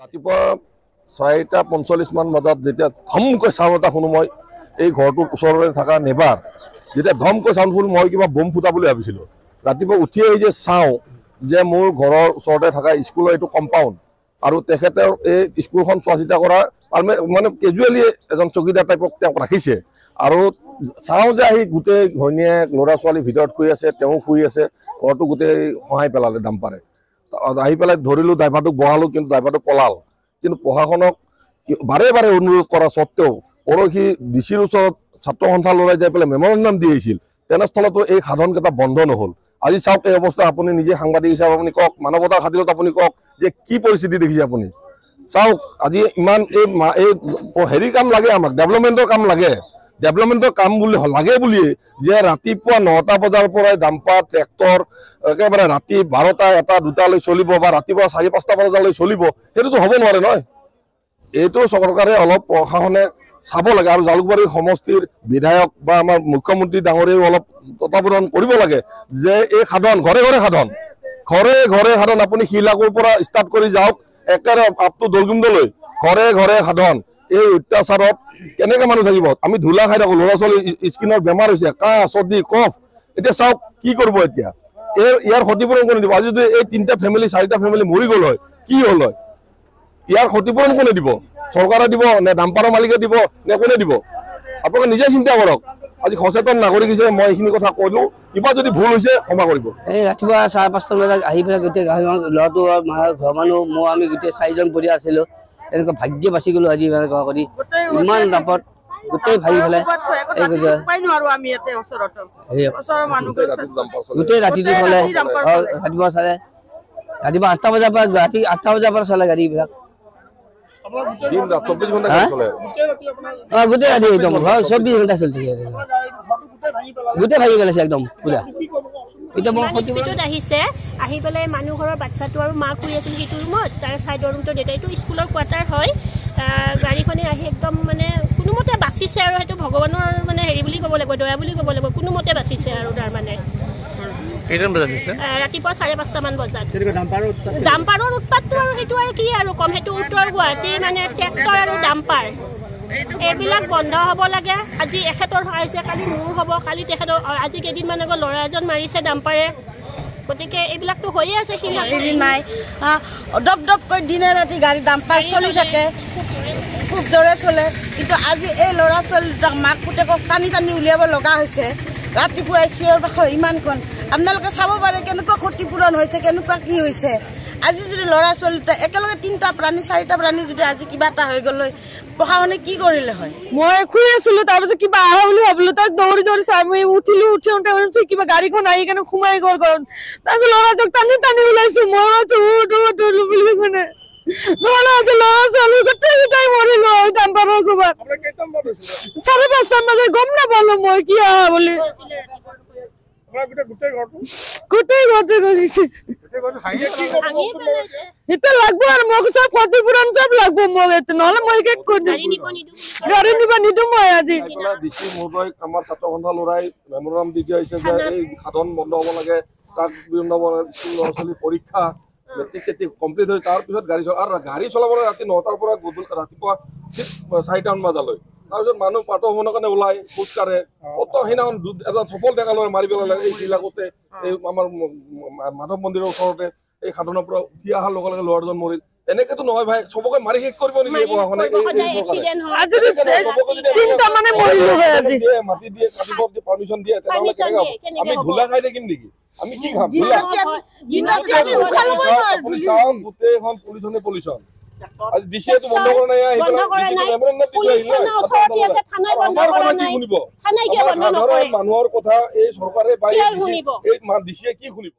ৰাতিপুৱা 4:45 মান বজাত যেতিয়া ধমকৈ চাউণ্ড এটা শুনো মই এই ঘৰটোৰ ওচৰতে থকা নেবাৰ যেতিয়া ধমকৈ চাউণ্ড শুনো মই কিবা বম ফুটা বুলি ভাবিছিলোঁ। ৰাতিপুৱা উঠি আহি যে চাওঁ যে মোৰ ঘৰৰ ওচৰতে থকা স্কুলৰ এইটো কম্পাউণ্ড আৰু তেখেতৰ এই স্কুলখন চোৱা চিতা কৰা মানে কেজুৱেলি এজন চকীদাৰ টাইপক তেওঁক ৰাখিছে আৰু চাওঁ যে আহি গোটেই ঘৈণীয়েক ল'ৰা ছোৱালী ভিতৰত শুই আছে, তেওঁ শুই আছে, ঘৰটো গোটেই খহাই পেলালে ডাম্পাৰে। আহি পেলাই ধৰিলোঁ, ড্ৰাইভাৰটোক বহালোঁ, কিন্তু ড্ৰাইভাৰটো পলাল। কিন্তু প্ৰশাসনক বাৰে বাৰে অনুৰোধ কৰা স্বত্বেও পৰহি ডিচিৰ ওচৰত ছাত্ৰ সন্থালৰাই যাই পেলাই মেমৰেণ্ডাম দি আহিছিল, তেনেস্থলতো এই সাধনকেইটা বন্ধ নহ'ল। আজি চাওক এই অৱস্থা, আপুনি নিজে সাংবাদিক হিচাপে আপুনি কওক, মানৱতাৰ খাতিৰত আপুনি কওক যে কি পৰিস্থিতি দেখিছে আপুনি। চাওক আজি ইমান এই হেৰি কাম লাগে, আমাক ডেভেলপমেণ্টৰ কাম লাগে। ডেভেলপমেণ্টৰ কাম বুলি লাগে বুলিয়ে যে ৰাতিপুৱা 9টা বজাৰ পৰাই ডাম্পাৰ ট্ৰেক্টৰ একেবাৰে ৰাতি 12টা 1টা 2টালৈ চলিব বা ৰাতিপুৱা 4-5টা বজালৈ চলিব, সেইটোতো হ'ব নোৱাৰে নহয়। এইটো চৰকাৰে অলপ প্ৰশাসনে চাব লাগে আৰু জালুকবাৰী সমষ্টিৰ বিধায়ক বা আমাৰ মুখ্যমন্ত্ৰী ডাঙৰীয়াও অলপ তত্বাৱধান কৰিব লাগে যে এই সাধন ঘৰে ঘৰে সাধন আপুনি শিলাকুৰ পৰা ষ্টাৰ্ট কৰি যাওক একেবাৰে আপ টু দলগুমলৈ ঘৰে ঘৰে সাধন। এই অত্যাচাৰত কেনেকৈ মানুহ থাকিব? আমি ধূলা খাই থাকোঁ, ল'ৰা ছোৱালী স্কিনৰ বেমাৰ হৈছে, কাহ চৰ্দি কফ। এতিয়া চাওক কি কৰিব এতিয়া, ইয়াৰ ক্ষতিপূৰণ কোনে দিব? আজি যদি এই 3টা ফেমিলি 4টা ফেমিলি মৰি গ'ল হয়, কি হ'ল হয়? ইয়াৰ ক্ষতিপূৰণ কোনে দিব? চৰকাৰে দিব নে ডাম্পাৰৰ মালিকে দিব নে কোনে দিব? আপোনালোকে নিজে চিন্তা কৰক। আজি সচেতন নাগৰিক হিচাপে মই এইখিনি কথা ক'লোঁ, কিবা যদি ভুল হৈছে ক্ষমা কৰিব। এই ৰাতিপুৱা 5:30 বজাত আহি পেলাই গোটেই ল'ৰাটো ঘৰৰ মানুহ মই আমি গোটেই 4জন পৰিয়াল আছিলোঁ। এনেকুৱা ভাগ্য বাচি গ'লোঁ আজি এনেকুৱা কৰি, ইমান দাপত গোটেই ভাগি পেলাই গোটেই ৰাতিটো চলে। ৰাতিপুৱা চালে, ৰাতিপুৱা 8টা বজাৰ পৰা ৰাতি 8টা বজাৰ পৰা চলে গাড়ীবিলাক। গোটেই ৰাতি একদম 24 ঘণ্টা চলি থাকে, গোটেই ভাগি পেলাইছে একদম পুৰা। আহিছে আহি পেলাই মানুহ ঘৰৰ বাচ্চাটো আৰু মাক শুই আছিল সেইটো ৰুমত, তাৰ চাইডৰ ৰুমটো দেউতা, এইটো স্কুলৰ কোৱাৰ্টাৰ হয়। গাড়ীখনে আহি একদম মানে কোনোমতে বাচিছে আৰু সেইটো ভগৱানৰ মানে হেৰি বুলি ক'ব লাগিব, দয়া বুলি ক'ব লাগিব, কোনোমতে বাচিছে আৰু তাৰ মানে। ৰাতিপুৱা 5:30 মান বজাত ডাম্পাৰৰ উৎপাতটো আৰু সেইটো আৰু কি আৰু কম, সেইটো উত্তৰ গুৱাহাটী মানে ট্ৰেক্টৰ আৰু ডাম্পাৰ এইবিলাক বন্ধ হ'ব লাগে। আজি এখেতৰ হৈছে, কালি মোৰ হ'ব, কালি তেখেতৰ, আজি কেইদিনমান আগত ল'ৰা এজন মাৰিছে ডাম্পাৰে। গতিকে এইবিলাকতো হৈয়ে আছে, হেৰি নাই। দপকৈ দিনে ৰাতি গাড়ী ডাম্পাৰ চলি থাকে, খুব জোৰে চলে। কিন্তু আজি এই ল'ৰা ছোৱালী দুটাক মাক পুতেকক টানি টানি উলিয়াব লগা হৈছে। ৰাতিপুৱাই চিঞৰ বাখৰ ইমানখন, আপোনালোকে চাব পাৰে কেনেকুৱা ক্ষতিপূৰণ হৈছে, কেনেকুৱা কি হৈছে। আজি যদি ল'ৰা ছোৱালী একেলগে 3টা প্ৰাণী 4টা প্ৰাণী যদি আজি কিবা এটা হৈ গ'ল হয়, প্ৰশাসনে কি কৰিলে হয়? মই শুই আছিলো, তাৰপিছত কিবা আহা বুলি ভাবিলো, তাক দৌৰি চাই মই উঠিলো, কিবা গাড়ীখন আহি কেনে সোমাই গ'ল ঘৰত। তাৰপিছত ল'ৰাটোক টানি টানি ওলাইছো, মই বুলি মানে ল'ৰা ছোৱালী গোটেই মৰিলো ডাম্পাৰৰ ক'ৰবাত। 5:30 বজাত গম নাপালো মই কি আহা বুলি। গোটেই ঘৰতে গৈছে এতিয়া লাগব আৰু মোক চব ক্ষতিপূৰণ চব লাগব মোক, নহ'লে মই শেষ কৰি দিম। গাড়ী নিব নিদিওঁ মই আজি। আমাৰ ছাত্ৰ সন্থা ল'ৰাই মেমৰেণ্ডাম দি দিয়া হৈছে যে এই সাধন বন্ধ হ'ব লাগে, তাক বিভিন্ন ল'ৰা ছোৱালী পৰীক্ষা মেট্ৰিক চেট্ৰিক কমপ্লিট হৈ তাৰপিছত গাড়ী চলাবলৈ ৰাতি 9টাৰ পৰা ৰাতিপুৱা 4টা বজালৈ। তাৰপিছত মানুহ পাঠ ভ্ৰমণৰ কাৰণে ওলাই খোজ কাঢ়ে। কত সেইদিনাখন এটা সফল ডেকা ল'ৰাই মাৰি পেলালে এই জিলাকতে, এই আমাৰ মাধৱ মন্দিৰৰ ওচৰতে। এই সাধনৰ পৰা উঠি অহাৰ লগে লগে ল'ৰাজন মৰিল। এনেকেতো নহয় ভাই, চবকে মাৰি শেষ কৰিব নেকি এই প্ৰশাসনে? মাটি দিয়ে, কাটিব পাৰ্মিশ্যন দিয়ে, তেনেহ'লে কেনেকৈ হ'ব? আমি ধূলা খাই থাকিম নেকি? আমি কি খাম? আপুনি চাওক গোটেইখন পলিউশ্যন। আজি ডিচিয়েটো বন্ধ কৰা নাই, মানুহৰ কথা এই চৰকাৰে ডিচিয়ে কি শুনিব?